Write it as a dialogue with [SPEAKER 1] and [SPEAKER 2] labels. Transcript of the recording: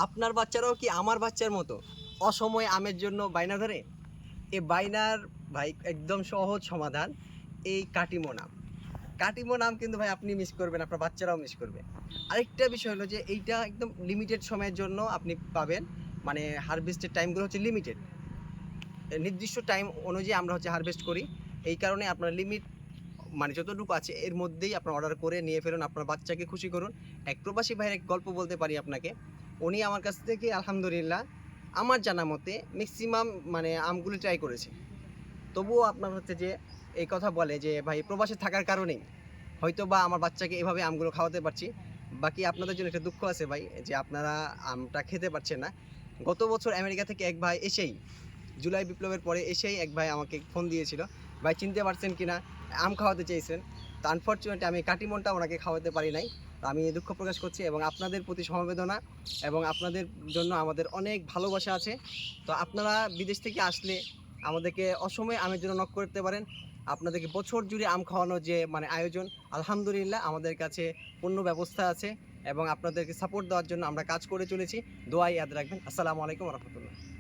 [SPEAKER 1] আপনার বাচ্চারাও কি আমার বাচ্চার মতো অসময়ে আমের জন্য বায়না ধরে? এই বায়নার ভাই একদম সহজ সমাধান, এই কাটিমো আম। কাটিমো আম কিন্তু ভাই আপনি মিস করবেন, আপনার বাচ্চারাও মিস করবে। আরেকটা বিষয় হলো যে এইটা একদম লিমিটেড সময়ের জন্য আপনি পাবেন। মানে হারভেস্টের টাইমগুলো হচ্ছে লিমিটেড। নির্দিষ্ট টাইম অনুযায়ী আমরা হচ্ছে হারভেস্ট করি। এই কারণে আপনার লিমিট মানে যতটুকু আছে এর মধ্যেই আপনার অর্ডার করে নিয়ে ফেলুন, আপনার বাচ্চাকে খুশি করুন। এক প্রবাসী ভাইয়ের এক গল্প বলতে পারি আপনাকে। উনি আমার কাছ থেকে আলহামদুলিল্লাহ আমার জানা মতে ম্যাক্সিমাম মানে আমগুলি ট্রাই করেছে। তবুও আপনার হচ্ছে যে এই কথা বলে যে ভাই প্রবাসে থাকার কারণেই হয়তো বা আমার বাচ্চাকে এভাবে আমগুলো খাওয়াতে পারছি। বাকি আপনাদের জন্য একটা দুঃখ আছে ভাই যে আপনারা আমটা খেতে পারছেন না। গত বছর আমেরিকা থেকে এক ভাই এসেই জুলাই বিপ্লবের পরে এসেই এক ভাই আমাকে ফোন দিয়েছিল, ভাই চিনতে পারছেন কিনা, আম খাওয়াতে চেয়েছেন। তো আনফর্চুনেটলি আমি কাটিমনটা ওনাকে খাওয়াতে পারি নাই। তো আমি দুঃখ প্রকাশ করছি এবং আপনাদের প্রতি সমবেদনা এবং আপনাদের জন্য আমাদের অনেক ভালোবাসা আছে। তো আপনারা বিদেশ থেকে আসলে আমাদেরকে অসময়ে আমের জন্য নক করতে পারেন। আপনাদেরকে বছর জুড়ে আম খাওয়ানোর যে মানে আয়োজন, আলহামদুলিল্লাহ আমাদের কাছে পূর্ণ ব্যবস্থা আছে এবং আপনাদেরকে সাপোর্ট দেওয়ার জন্য আমরা কাজ করে চলেছি। দোয়াই ইয়াদ রাখবেন। আসসালামু আলাইকুম রহমতুল্লাহ।